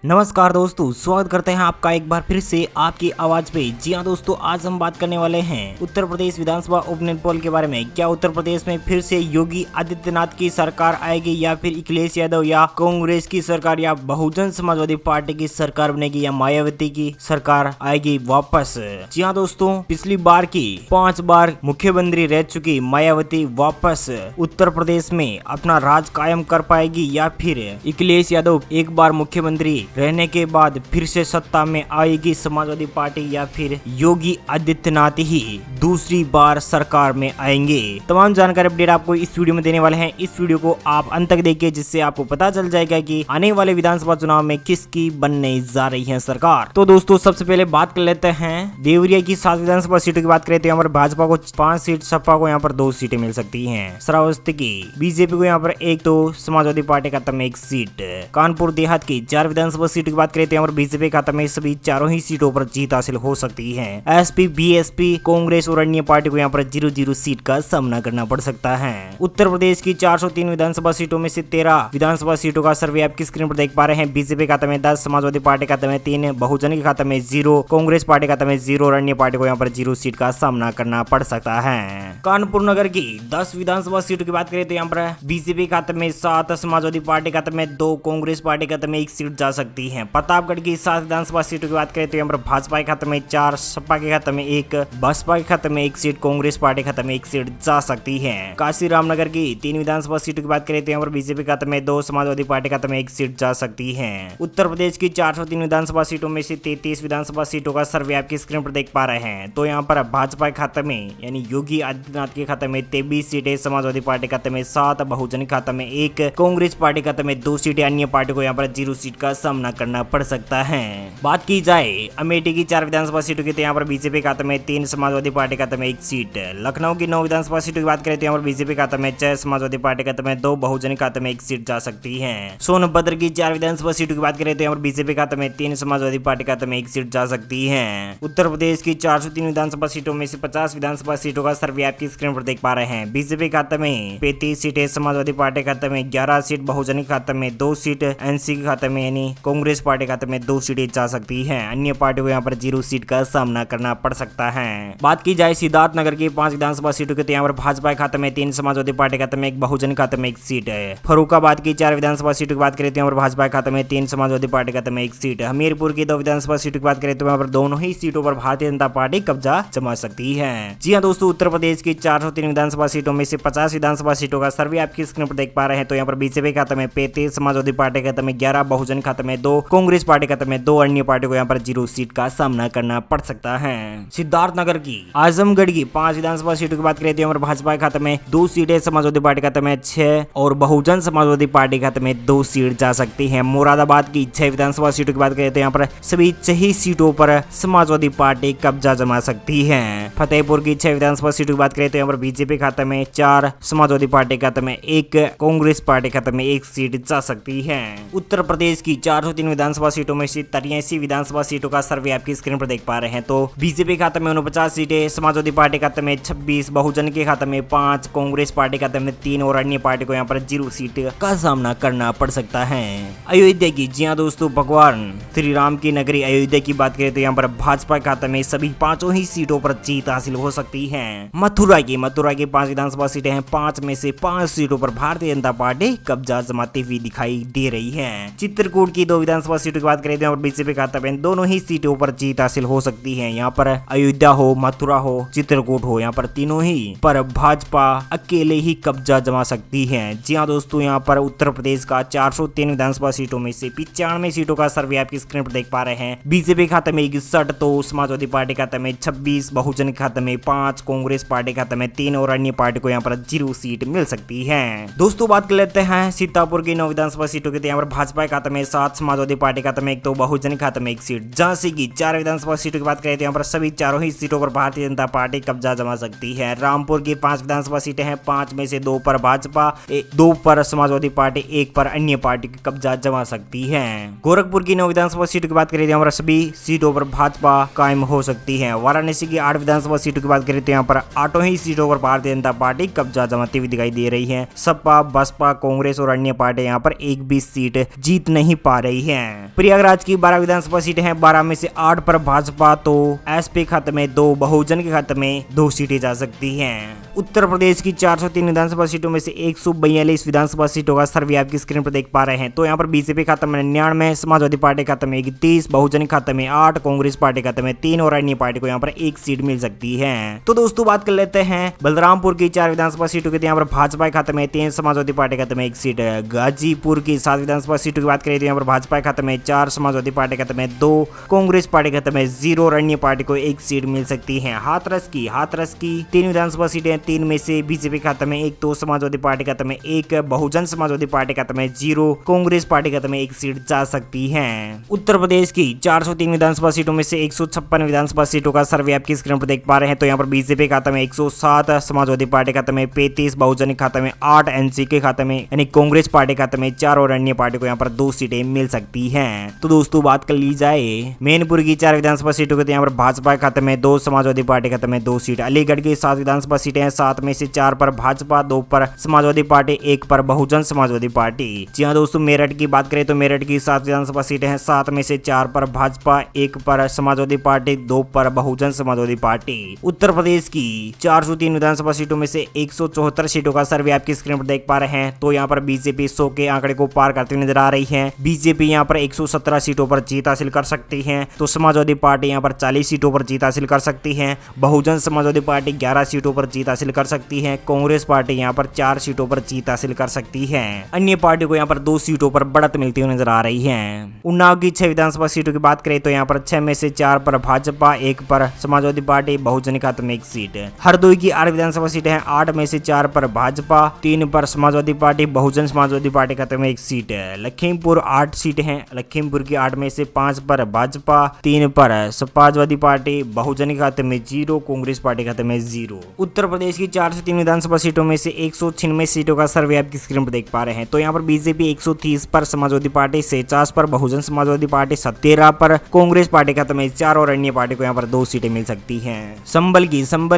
नमस्कार दोस्तों, स्वागत करते हैं आपका एक बार फिर से आपकी आवाज पे। जी हाँ दोस्तों, आज हम बात करने वाले हैं उत्तर प्रदेश विधानसभा उपनिर्वाचन पोल के बारे में। क्या उत्तर प्रदेश में फिर से योगी आदित्यनाथ की सरकार आएगी या फिर अखिलेश यादव या कांग्रेस की सरकार या बहुजन समाजवादी पार्टी की सरकार बनेगी या मायावती की सरकार आएगी वापस। जी हाँ दोस्तों, पिछली बार की 5 बार मुख्यमंत्री रह चुकी मायावती वापस उत्तर प्रदेश में अपना राज कायम कर पाएगी या फिर अखिलेश यादव एक बार मुख्यमंत्री रहने के बाद फिर से सत्ता में आएगी समाजवादी पार्टी या फिर योगी आदित्यनाथ ही दूसरी बार सरकार में आएंगे। तमाम जानकारी अपडेट आपको इस वीडियो में देने वाले हैं। इस वीडियो को आप अंत तक देखिए, जिससे आपको पता चल जाएगा कि आने वाले विधानसभा चुनाव में किसकी बनने जा रही है सरकार। तो दोस्तों, सबसे पहले बात कर लेते हैं देवरिया की 7 विधानसभा सीटों की बात करें तो यहाँ पर भाजपा को 5 सीट, सपा को यहाँ पर 2 सीटें मिल सकती है। श्रावस्ती की बीजेपी को यहाँ पर 1, तो समाजवादी पार्टी खाता में 1 सीट। कानपुर देहात की 4 विधानसभा सीट की बात करें तो यहाँ पर बीजेपी खाता में सभी चारों ही सीटों पर जीत हासिल हो सकती है। एसपी, बीएसपी, कांग्रेस और अन्य पार्टी को यहाँ पर 0-0 सीट का सामना करना पड़ सकता है। उत्तर प्रदेश की 403 विधानसभा सीटों में से 13 विधानसभा सीटों का सर्वे आपकी स्क्रीन पर देख पा रहे हैं। बीजेपी खाता में 10, समाजवादी पार्टी खाता में 3, बहुजन के खाता में 0, कांग्रेस पार्टी खाता में 0 और अन्य पार्टी को यहाँ पर 0 सीट का सामना करना पड़ सकता है। कानपुर नगर की 10 विधानसभा सीटों की बात करें तो यहाँ पर बीजेपी खाते में 7, समाजवादी पार्टी खाते में 2, कांग्रेस पार्टी खाते में 1 सीट जा सकती है। प्रतापगढ़ की 7 विधानसभा सीटों की बात करें तो यहाँ पर भाजपा के खाते में 4, सपा के खाते में 1, बसपा के खाते में 1 सीट, कांग्रेस पार्टी खाते में 1 सीट जा सकती है। काशी रामनगर की 3 विधानसभा सीटों की बात करें तो यहाँ पर बीजेपी खाते में 2, समाजवादी पार्टी खाते में 1 सीट जा सकती है। उत्तर प्रदेश की 403 विधानसभा सीटों में से 33 विधानसभा सीटों का सर्वे आपकी स्क्रीन पर देख पा रहे हैं। तो यहाँ पर भाजपा के खाते में यानी योगी आदित्यनाथ के खाते में 23 सीटें, समाजवादी पार्टी खाते में 7, बहुजन खाते में 1, कांग्रेस पार्टी खाते में 2 सीटें, अन्य पार्टी को यहाँ पर 0 सीट का सामना करना पड़ सकता है। बात की जाए अमेठी की 4 विधानसभा सीटों की तो यहाँ पर बीजेपी खाते में 3, समाजवादी पार्टी खाते में 1 सीट। लखनऊ की 9 विधानसभा सीटों की बात करें तो यहाँ पर बीजेपी खाते में 6, समाजवादी पार्टी खाते में 2, बहुजन खाते में 1 सीट जा सकती है। सोनभद्र की 4 विधानसभा सीटों की बात करें तो यहाँ पर बीजेपी खाते में 3, समाजवादी पार्टी खाते में 1 सीट जा सकती है। उत्तर प्रदेश की 403 विधानसभा सीटों में से 50 विधानसभा सीटों का सर्वे आपकी स्क्रीन पर देख पा रहे हैं। बीजेपी खाते में 35 सीटें, समाजवादी पार्टी खाते में 11 सीट, बहुजन खाते में 2 सीट, एनसी के खाते में यानी कांग्रेस पार्टी खाते में 2 सीटें जा सकती है। अन्य पार्टी को यहाँ पर 0 सीट का सामना करना पड़ सकता है। बात की जाए सिद्धार्थनगर की 5 विधानसभा सीटों की तो यहाँ पर भाजपा खाते में 3, समाजवादी पार्टी खाते में 1, बहुजन खाते में 1 सीट है। फर्रुखाबाद की 4 विधानसभा सीटों की बात करें तो यहाँ पर भाजपा खाते में 3, समाजवादी पार्टी खाते में 1 सीट। हमीरपुर की 2 विधानसभा सीटों की बात करें तो यहाँ पर दोनों ही सीटों पर भारतीय जनता पार्टी कब्जा जमा सकती है। जी हाँ दोस्तों, उत्तर प्रदेश की 403 विधानसभा सीटों में से 50 विधानसभा सीटों का सर्वे आपकी स्क्रीन पर देख पा रहे हैं। तो यहाँ पर बीजेपी खाते में 35, समाजवादी पार्टी खाते में 11, बहुजन खाते में 2, कांग्रेस पार्टी खाते में 2, अन्य पार्टी को यहाँ पर 0 सीट का सामना करना पड़ सकता है। सिद्धार्थनगर की आजमगढ़ की 5 विधानसभा सीटों की बात करें तो यहाँ पर भाजपा खाते में 2 सीटें, समाजवादी पार्टी खाते में 6 और बहुजन समाजवादी पार्टी खाते में 2 सीट जा सकती है। मुरादाबाद की 6 विधानसभा सीटों की बात करें तो यहाँ पर सभी 6 सीटों पर समाजवादी पार्टी कब्जा जमा सकती है। फतेहपुर की 6 विधानसभा सीटों की बात करें तो यहाँ पर बीजेपी खाते में 4, समाजवादी पार्टी खाते में 1, कांग्रेस पार्टी खाते में 1 सीट जा सकती है। उत्तर प्रदेश की 403 विधानसभा सीटों में से 83 विधानसभा सीटों का सर्वे आपकी स्क्रीन पर देख पा रहे हैं। तो बीजेपी खाते में 49 सीटें, समाजवादी पार्टी खाते में 26, बहुजन के खाते में 5, कांग्रेस पार्टी खाते में 3 और अन्य पार्टी को यहाँ पर 0 सीट का सामना करना पड़ सकता है। अयोध्या की, जी हाँ दोस्तों, भगवान श्री राम की नगरी अयोध्या की बात करें तो यहाँ पर भाजपा खाते में सभी 5 ही सीटों पर जीत हासिल हो सकती है। मथुरा की 5 विधानसभा सीटें हैं। 5 में से 5 सीटों पर भारतीय जनता पार्टी कब्जा जमाती हुई दिखाई दे रही है। चित्रकूट की 2 विधानसभा सीटों की बात करें तो यहाँ पर बीजेपी खाते में दोनों ही सीटों पर जीत हासिल हो सकती है। यहाँ पर अयोध्या हो, मथुरा हो, चित्रकूट हो, यहाँ पर तीनों ही पर भाजपा अकेले ही कब्जा जमा सकती है। जी हाँ दोस्तों, यहाँ पर उत्तर प्रदेश का 403 विधानसभा सीटों में से 95 सीटों का सर्वे आपकी स्क्रीन पर देख पा रहे हैं। बीजेपी खाते में 61, तो समाजवादी पार्टी खाते में 26, बहुजन खाते में 5, कांग्रेस पार्टी खाते में 3 और अन्य पार्टी को यहाँ पर 0 सीट मिल सकती है। दोस्तों, बात कर लेते हैं सीतापुर की 9 विधानसभा सीटों की तो यहाँ पर भाजपा खाते में 7, समाजवादी पार्टी खाते में 1, तो बहुजन खाते में 1 सीट। झांसी की 4 विधानसभा सीटों की बात करें तो यहाँ पर सभी चारों ही सीटों पर भारतीय जनता पार्टी कब्जा जमा सकती है। रामपुर की 5 विधानसभा सीटें हैं। 5 में से 2 पर भाजपा, 2 पर समाजवादी पार्टी, 1 पर अन्य पार्टी की कब्जा जमा सकती है। गोरखपुर की 9 विधानसभा सीटों की बात करें तो यहाँ पर सभी सीटों पर भाजपा कायम हो सकती है। वाराणसी की 8 विधानसभा सीटों की बात करें तो यहाँ पर 8 ही सीटों पर भारतीय जनता पार्टी कब्जा जमाती हुई दिखाई दे रही है। सपा, बसपा, कांग्रेस और अन्य पार्टी यहाँ पर एक भी सीट जीत नहीं पा रही है। प्रयागराज की 12 विधानसभा सीटें हैं, 12 में से 8 पर भाजपा तो एसपी खाते में 2, बहुजन के खाते में 2 सीटें जा सकती हैं। उत्तर प्रदेश की 403 विधानसभा सीटों में से 142 विधानसभा सीटों का सर्वे आपकी स्क्रीन पर देख पा रहे हैं। तो यहाँ पर बीजेपी खाते में 99, समाजवादी पार्टी खाते में 31, बहुजन खाते में 8, कांग्रेस पार्टी खाते में 3 और अन्य पार्टी को यहाँ पर 1 सीट मिल सकती है। तो दोस्तों बात कर लेते हैं बलरामपुर की 4 विधानसभा सीटों की। यहाँ पर भाजपा खाते में 3, समाजवादी पार्टी खाते में 1 सीट। गाजीपुर की 7 विधानसभा सीटों की बात करें तो यहाँ पर भाजपा खाते में 4, समाजवादी पार्टी खाते में 2, कांग्रेस पार्टी खाते में 0 और अन्य पार्टी को 1 सीट मिल सकती है। हाथरस की 3 विधानसभा सीटें, 3 में से बीजेपी खाते में 1, तो समाजवादी पार्टी खाते में 1, बहुजन समाजवादी पार्टी खाते में 0, कांग्रेस पार्टी खाते में 1 सीट जा सकती है। उत्तर प्रदेश की 403 विधानसभा सीटों में से 156 विधानसभा सीटों का सर्वे आपकी स्क्रीन पर देख पा रहे हैं। तो यहाँ पर बीजेपी खाते में 107, समाजवादी पार्टी खाते में 35, बहुजन खाते में 8, एनसी के खाते में यानी कांग्रेस पार्टी खाते में 4 और अन्य पार्टी को यहाँ पर 2 सीटें मिल सकती हैं। तो दोस्तों बात कर ली जाए मैनपुर की 4 विधानसभा सीटों के, यहाँ पर भाजपा खाते में 2, समाजवादी पार्टी खाते में 2 सीट। अलीगढ़ की 7 विधानसभा सीटें हैं, 7 में से 4 पर भाजपा, 2 पर समाजवादी पार्टी, 1 पर बहुजन समाजवादी पार्टी। जी हाँ दोस्तों, मेरठ की बात करें तो मेरठ की 7 विधानसभा सीटें हैं, 7 में से 4 पर भाजपा, 1 पर समाजवादी पार्टी, 2 पर बहुजन समाजवादी पार्टी। उत्तर प्रदेश की 403 विधानसभा सीटों में से 174 सीटों का सर्वे आपकी स्क्रीन पर देख पा रहे हैं। तो यहाँ पर बीजेपी 100 के आंकड़े को पार करती हुई नजर आ रही है। बीजेपी यहाँ पर 117 सीटों पर जीत हासिल कर सकती है, तो समाजवादी पार्टी यहाँ पर 40 सीटों पर जीत हासिल कर सकती है, बहुजन समाजवादी पार्टी 11 सीटों पर जीत हासिल कर सकती है, कांग्रेस पार्टी यहाँ पर 4 सीटों पर जीत हासिल कर सकती है। अन्य पार्टी को यहाँ पर 2 सीटों पर बढ़त मिलती हुई नजर आ रही है। उन्नाव की 6 विधानसभा सीटों की बात करें तो यहाँ पर 6 में से 4 पर भाजपा, 1 पर समाजवादी पार्टी, बहुजन खाते में 1 सीट। हरदोई की 8 विधानसभा सीटें हैं, 8 में से 4 पर भाजपा, 3 पर समाजवादी पार्टी, बहुजन समाजवादी पार्टी खाते में 1 सीट। लखीमपुर 8 सीटें हैं, लखीमपुर की 8 में से 5 पर भाजपा, 3 पर समाजवादी पार्टी, बहुजन खाते में 0, कांग्रेस पार्टी खाते में 0। उत्तर प्रदेश की 403 विधानसभा सीटों में से 196 सीटों का सर्वे आपकी स्क्रीन पर देख पा रहे हैं। तो यहाँ पर बीजेपी 130 पर, समाजवादी पार्टी 49 पर, बहुजन समाजवादी पार्टी 17 पर, कांग्रेस पार्टी खाते में 4 और अन्य पार्टी को यहाँ पर 2 सीटें मिल सकती हैं। संभल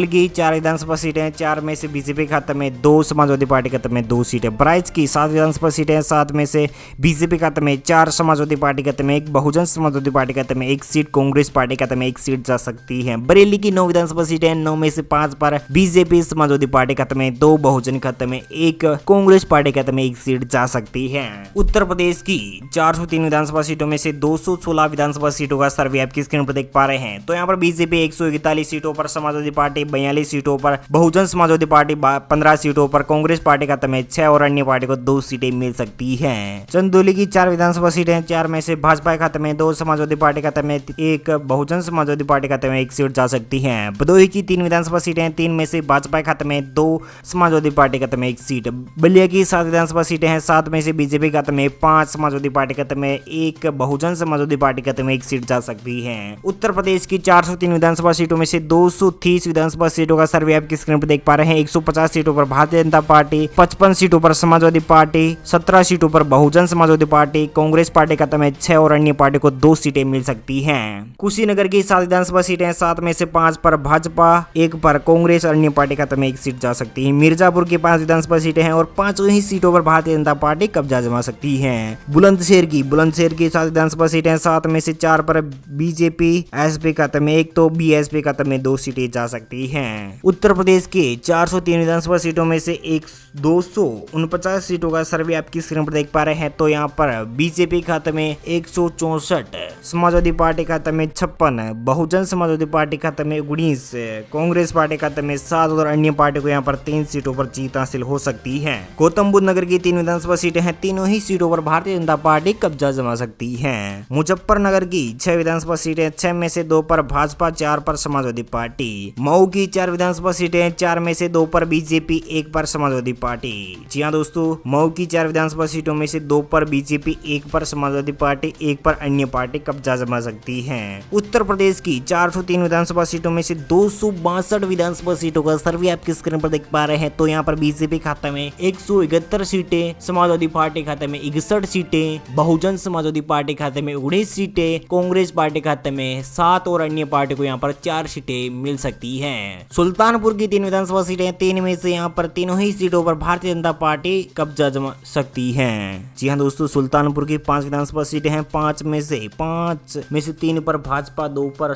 की 4 विधानसभा सीटें, 4 में से बीजेपी खाते में 2, समाजवादी पार्टी खाते में 2 सीटें। बहराइच की 7 विधानसभा सीटें, 7 में से बीजेपी खाते में 4, समाजवादी पार्टी खाते में 1, बहुजन समाजवादी पार्टी खाते में 1 सीट, कांग्रेस पार्टी खाते में 1 सीट जा सकती है। बरेली की 9 विधानसभा सीटें, 9 में से 5 पर बीजेपी, समाजवादी पार्टी खाते में 2, बहुजन खाते में 1, कांग्रेस पार्टी खाते में 1 सीट जा सकती है। उत्तर प्रदेश की 403 विधानसभा सीटों में से 216 विधानसभा सीटों का सर्वे आपकी स्क्रीन पर देख पा रहे हैं। तो यहाँ पर बीजेपी 141 सीटों पर, समाजवादी पार्टी 42 सीटों पर, बहुजन समाजवादी पार्टी 15 सीटों पर, कांग्रेस पार्टी खाते में 6 और अन्य पार्टी को 2 सीटें मिल सकती है। चंदौली की 4 विधानसभा सीटें, 4 में से भाजपा खाते में 2, समाजवादी पार्टी खाते में 1, बहुजन समाजवादी पार्टी खाते में 1 सीट जा सकती है। भदोही की 3 विधानसभा सीटें, 3 में से भाजपा खाते में 2, समाजवादी पार्टी खाते में 1 सीट। बलिया की 7 विधानसभा सीटें हैं, 7 में से बीजेपी खाते में 5, समाजवादी पार्टी खाते में 1, बहुजन समाजवादी पार्टी खाते में 1 सीट जा सकती है। उत्तर प्रदेश की 403 विधानसभा सीटों में से 230 विधानसभा सीटों का सर्वे आपकी स्क्रीन पर देख पा रहे हैं। 150 सीटों पर भारतीय जनता पार्टी, 55 सीटों पर समाजवादी पार्टी, 17 सीटों पर बहुजन समाजवादी पार्टी, कांग्रेस पार्टी खाते में 6 और अन्य पार्टी को 2 सीटें मिल सकती हैं। कुशीनगर की 7 विधानसभा सीटें, 7 में से 5 पर भाजपा, 1 पर कांग्रेस और अन्य पार्टी खाते में 1 सीट जा सकती है। मिर्जापुर की 5 विधानसभा सीटें हैं और 5 ही सीटों पर भारतीय जनता पार्टी कब्जा जमा सकती है। बुलंदशहर की 7 विधानसभा सीटें, 7 में से 4 पर बीजेपी, एसपी खाते में 1, तो बीएसपी खाते में 2 सीटें जा सकती हैं। उत्तर प्रदेश के 403 विधानसभा सीटों में से 249 सीटों का सर्वे आपकी स्क्रीन पर देख पा रहे हैं। तो यहाँ पर बीजेपी खाते में 164, समाजवादी पार्टी खाते में 56, बहुजन समाजवादी पार्टी खाते में 19, कांग्रेस पार्टी खाते में 7 और अन्य पार्टी को यहाँ पर 3 सीटों पर जीत हासिल हो सकती है। गौतम बुद्ध नगर की 3 विधानसभा सीटें हैं, तीनों ही सीटों पर भारतीय जनता पार्टी कब्जा जमा सकती है। मुजफ्फरनगर की 6 विधानसभा सीटें, 6 में से 2 पर भाजपा, 4 पर समाजवादी पार्टी। मऊ की 4 विधानसभा सीटें, 4 में से 2 पर बीजेपी, 1 पर समाजवादी पार्टी। जी हाँ दोस्तों, मऊ की 4 विधानसभा सीटों में से 2 पर बीजेपी, 1 पर समाजवादी पार्टी, 1 पर अन्य पार्टी कब्जा जमा सकती है। उत्तर प्रदेश की 403 विधानसभा सीटों में से 262 विधानसभा सीटों का सर्वे आपकी स्क्रीन पर देख पा रहे हैं। तो यहाँ पर बीजेपी खाते में 171 सीटें, समाजवादी पार्टी खाते में 61 सीटें, बहुजन समाजवादी पार्टी खाते में 19 सीटें, कांग्रेस पार्टी खाते में 7 और अन्य पार्टी को यहाँ पर 4 सीटें मिल सकती हैं। सुल्तानपुर की 3 विधानसभा सीटें, 3 में से यहाँ पर तीनों ही सीटों पर भारतीय जनता पार्टी कब्जा जमा सकती है। जी हाँ दोस्तों, सुल्तानपुर की 5 विधानसभा सीटें हैं, 5 में से 3 पर भाजपा, 2 पर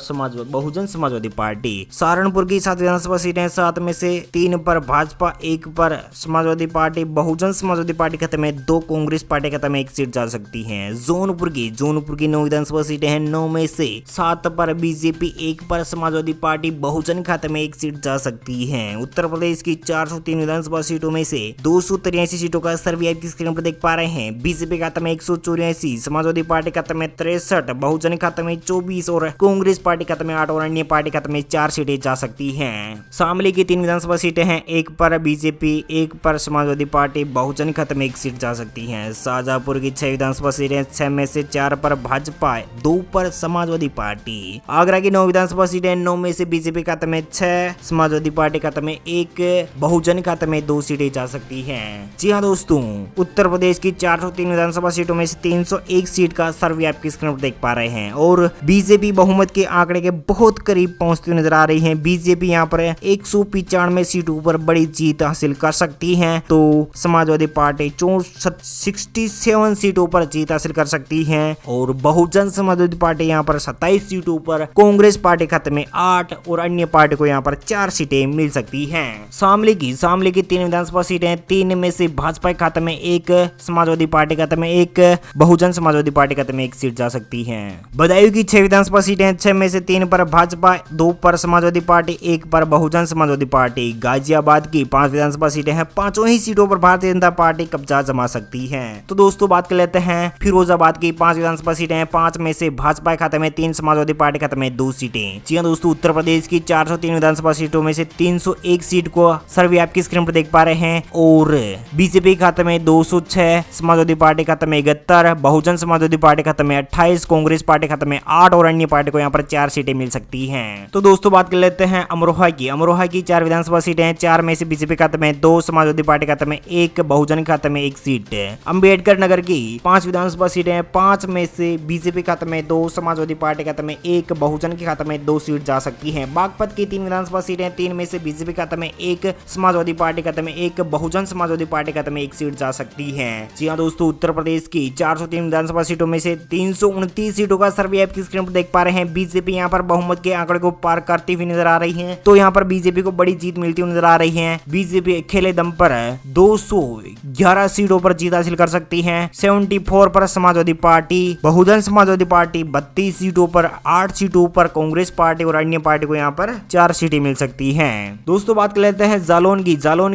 बहुजन समाजवादी पार्टी। सहारनपुर की 7 विधानसभा सीटें हैं, 7 में से 3 पर भाजपा, 1 पर समाजवादी पार्टी, बहुजन समाजवादी पार्टी खाते में 2, कांग्रेस पार्टी खाते में 1 सीट जा सकती है। जौनपुर की 9 विधानसभा सीटें हैं, 9 में से 7 पर बीजेपी, 1 पर समाजवादी पार्टी, बहुजन खाते में 1 सीट जा सकती है। उत्तर प्रदेश की 403 विधानसभा सीटों में से 283 सीटों का सर्वे आपकी स्क्रीन पर देख पा रहे हैं। बीजेपी खाते में 184, समाजवादी पार्टी खाते में 63, बहुजन खाते में 24 और कांग्रेस पार्टी खाते में 8 और अन्य पार्टी खाते में 4 सीटें जा सकती हैं। शामली की 3 विधानसभा सीटें हैं, 1 पर बीजेपी, 1 पर समाजवादी पार्टी, बहुजन खाते में 1 सीट जा सकती है। शाहजहांपुर की 6 विधानसभा सीटें, 6 में से 4 पर भाजपा, 2 पर समाजवादी पार्टी। आगरा की 9 विधानसभा सीटें, 9 में से बीजेपी खाते में 6, समाजवादी पार्टी खाते में 1, बहुजन खाते में 2 सीटें जा सकती हैं। जी हाँ दोस्तों, उत्तर प्रदेश की 403 विधानसभा सीटों में से 301 सीट का सर्वे आपकी स्क्रीन पर देख पा रहे हैं और बीजेपी बहुमत के आंकड़े के बहुत करीब पहुंचती नजर आ रही है। बीजेपी यहाँ पर 195 सीटों पर बड़ी जीत हासिल कर सकती है, तो समाजवादी पार्टी 67 सीटों पर जीत हासिल कर सकती है और बहुजन समाजवादी पार्टी यहाँ पर 27 सीटों पर, कांग्रेस पार्टी खाते में 8 और अन्य पार्टी को यहाँ पर 4 सीटें मिल सकती हैं। शामली की 3 विधानसभा सीटें, 3 में से भाजपा खाते में 1, समाजवादी पार्टी खाते में 1, बहुजन समाजवादी पार्टी खाते में 1 सीट जा सकती है। बदायूं की 6 विधानसभा सीटें, 6 में से 3 पर भाजपा, 2 पर समाजवादी पार्टी, 1 पर बहुजन समाजवादी पार्टी। गाजियाबाद की 5 विधानसभा सीटें हैं, 5 ही सीटों पर भारतीय जनता पार्टी कब्जा जमा सकती है। तो दोस्तों बात कर लेते हैं फिरोजाबाद की 5 विधानसभा सीटें हैं, 5 में से भाजपा खाते में 3, समाजवादी पार्टी खाते में 2 सीटें। जी हाँ दोस्तों, उत्तर प्रदेश की 403 विधानसभा सीटों में से 301 सीट को सर्वे आपकी स्क्रीन पर देख पा रहे हैं और बीजेपी खाते में 206, समाजवादी पार्टी खाते में 71, बहुजन समाजवादी पार्टी खाते में 28, कांग्रेस पार्टी खाते में 8 और अन्य पार्टी को यहाँ पर 4 सीटें मिल सकती हैं। तो दोस्तों बात कर लेते हैं अमरोहा की 4 विधानसभा सीटें हैं, 4 में से बीजेपी खाते में 2, समाजवादी पार्टी खाते में 1, बहुजन खाते में 1 सीट। अंबेडकर नगर की 5 विधानसभा सीटें हैं, 5 में से बीजेपी खाते में 2, समाजवादी पार्टी खाते में 1, बहुजन के खाते में 2 सीट जा सकती है। बागपत की 3 विधानसभा सीटें, 3 में से बीजेपी खाते में 1, समाजवादी पार्टी खाते में 1, बहुजन समाजवादी पार्टी खाते में 1 सीट जा सकती है। जी हाँ दोस्तों, उत्तर प्रदेश की 403 विधानसभा सीटों में से 329 सीटों का सर्वे आपकी स्क्रीन पर देख पा रहे हैं। बीजेपी यहाँ पर बहुमत के आंकड़े को पार करती हुई नजर आ रही है, तो यहाँ पर बीजेपी को बड़ी जीत मिलती हुई नजर आ रही है। बीजेपी अकेले दम पर 211 सीटों पर जीत हासिल कर सकती है। 74 पर समाजवादी पार्टी, बहुजन समाजवादी पार्टी 32 सीटों पर, 8 सीटों पर कांग्रेस पार्टी और अन्य पार्टी को यहाँ पर 4 सीटें मिल सकती हैं। दोस्तों बात कर लेते हैं जालौन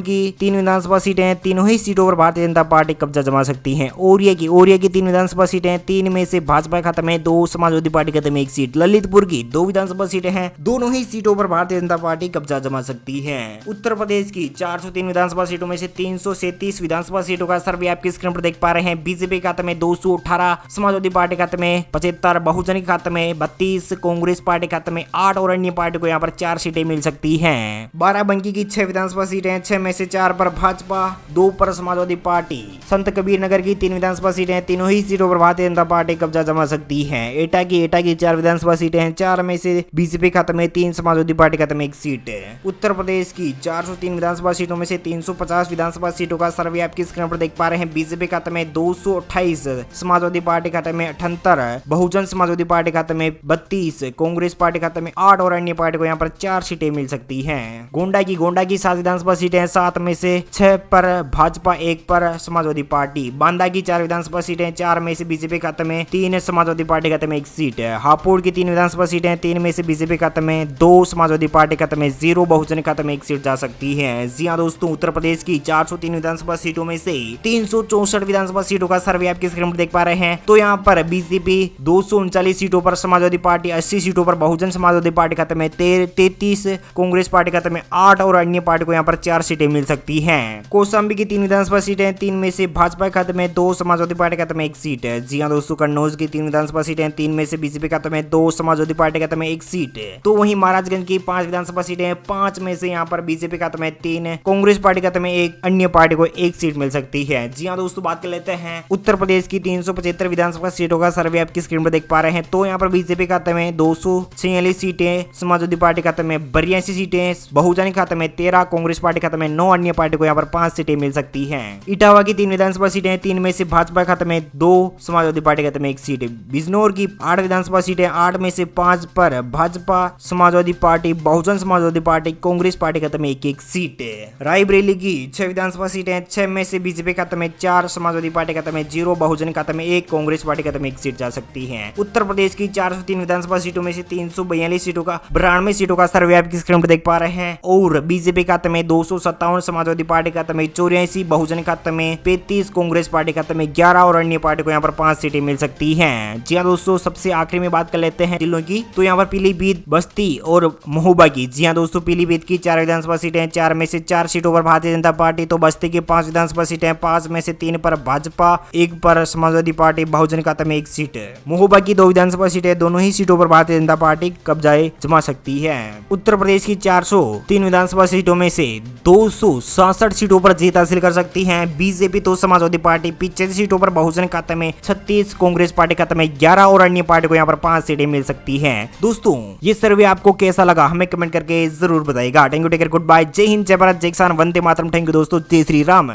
की 3 विधानसभा सीटें हैं, तीनों ही सीटों पर भारतीय जनता पार्टी कब्जा जमा सकती है। ओरिया की 3 विधानसभा सीटें, 3 में से भाजपा खाते में 2, समाजवादी पार्टी खाते में 1 सीट। ललितपुर की 2 विधानसभा सीटें हैं, दोनों ही सीटों पर भारतीय जनता पार्टी कब्जा जमा सकती है। उत्तर प्रदेश की 403 विधानसभा सीटों में से 337 विधानसभा सीटों का सर्वे आपकी स्क्रीन पर देख पा रहे हैं। बीजेपी खाते में 218, समाजवादी पार्टी खाते में 75, बहुजन खाते में 32, कांग्रेस पार्टी खाते में 8 और अन्य पार्टी को यहाँ पर 4 सीटें मिल सकती है। बाराबंकी की 6 विधानसभा सीटें, 6 में से 4 पर भाजपा, 2 पर समाजवादी पार्टी। संत कबीर नगर की 3 विधानसभा सीटें, तीनों ही सीटों पर भारतीय जनता पार्टी कब्जा जमा सकती है। एटा की 4 विधानसभा सीटें हैं, 4 में से बीजेपी खाते में 3, समाजवादी पार्टी खाते में 1 सीट। उत्तर प्रदेश की 403 विधानसभा सीटों में से 350 विधानसभा सीटों का सर्वे आपकी स्क्रीन पर देख पा रहे हैं। बीजेपी खाते में 228, समाजवादी पार्टी खाते में 78, बहुजन समाजवादी पार्टी खाते में 32, कांग्रेस पार्टी खाते में 8 और अन्य पार्टी को यहाँ पर 4 सीटें मिल सकती हैं। गोंडा की 7 विधानसभा सीटें हैं, 7 में से 6 पर भाजपा, 1 पर समाजवादी पार्टी। बांदा की 4 विधानसभा सीटें, 4 में से बीजेपी खाते में 3, समाजवादी पार्टी खाते में 1 सीट। हापुड़ की 3 विधानसभा सीटें, 3 में से बीजेपी खाते में 2, समाजवादी पार्टी खाते में 0, बहुजन खाते में 1 सीट जा सकती है। जी हाँ दोस्तों, उत्तर प्रदेश की 403 विधानसभा सीटों में से 364 विधानसभा सीटों का सर्वे आपकी स्क्रीन पर देख पा रहे हैं। तो यहाँ पर बीजेपी 239 सीटों पर, समाजवादी पार्टी 80 सीटों पर, बहुजन समाजवादी पार्टी खाते में 33, कांग्रेस पार्टी खाते में 8 और अन्य पार्टी को यहाँ पर 4 सीटें मिल सकती हैं। कौशाम्बी की 3 विधानसभा सीटें, 3 में से भाजपा खाते में 2, समाजवादी पार्टी खाते में 1 सीट है। जी हाँ दोस्तों, कन्नौज की 3 विधानसभा विधानसभा सीटें, 3 में से बीजेपी खाते में 2, समाजवादी पार्टी खाते में 1 सीट। तो वहीं महाराजगंज की 5 विधानसभा सीटें, 5 में से यहाँ पर बीजेपी खाते में 3, कांग्रेस पार्टी खाते में 1, अन्य पार्टी को 1 सीट मिल सकती है। जी हाँ दोस्तों, बात कर लेते हैं उत्तर प्रदेश की 375 विधानसभा सीटों का सर्वे आपकी स्क्रीन पर देख पा रहे हैं। तो यहाँ पर बीजेपी खाते में 246 सीटें, समाजवादी पार्टी खाते में 82 सीटें, बहुजन खाते में 13, कांग्रेस पार्टी खाते में 9, अन्य पार्टी को यहाँ पर 5 सीटें मिल सकती है। इटावा की 3 विधानसभा सीटें, 3 में से भाजपा खाते में 2, समाजवादी पार्टी खाते में 1 सीट। बिजनौर की 8 विधानसभा सीटें, 8 में से 5 पर Bhajpa, Samajwadi party, Bahujan Samajwadi party, Congress party खाते में 1-1 सीट। रायबरेली की 6 विधानसभा सीटें, 6 में से बीजेपी खाते में 4, समाजवादी पार्टी खाते में 0, बहुजन खाते में 1, कांग्रेस पार्टी खाते में 1 सीट जा सकती है। उत्तर प्रदेश की 403 विधानसभा सीटों में से 342 सीटों का 92 सीटों का सर्वे आपकी स्क्रीन पर देख पा रहे हैं। और बीजेपी खाते में 257, समाजवादी पार्टी खाते में 84, बहुजन खाते में 35, कांग्रेस पार्टी खाते में 11 और अन्य पार्टी को यहाँ पर 5 सीटें मिल सकती हैं। जी हाँ दोस्तों, सबसे आखिरी में बात कर लेते हैं जिलों की। तो यहाँ पर पीलीभीत, बस्ती और महोबा की। जी हाँ दोस्तों, पीलीभीत की 4 विधानसभा सीटें, 4 में से 4 सीटों पर भारतीय जनता पार्टी। तो बस्ती की 5 विधानसभा सीटें, 5 में से 3 पर भाजपा, 1 पर समाजवादी पार्टी, बहुजन खाते में 1 सीट। महोबा की 2 विधानसभा सीटें, दोनों ही सीटों पर भारतीय जनता पार्टी कब्जाए जमा सकती है। उत्तर प्रदेश की 403 विधानसभा सीटों में से 267 सीटों पर जीत हासिल कर सकती है बीजेपी। तो समाजवादी पार्टी 85 सीटों पर, बहुजन खाते में 36, कांग्रेस पार्टी खाते में 11 और अन्य पार्टी को यहाँ पर 5 सीटें मिल सकती हैं। दोस्तों, ये सर्वे आपको कैसा लगा हमें कमेंट करके जरूर बताइएगा। Thank you, take care, good bye, जय हिंद, जय भारत, जय किसान, वंदे मातरम। थैंक यू दोस्तों, जय श्री राम।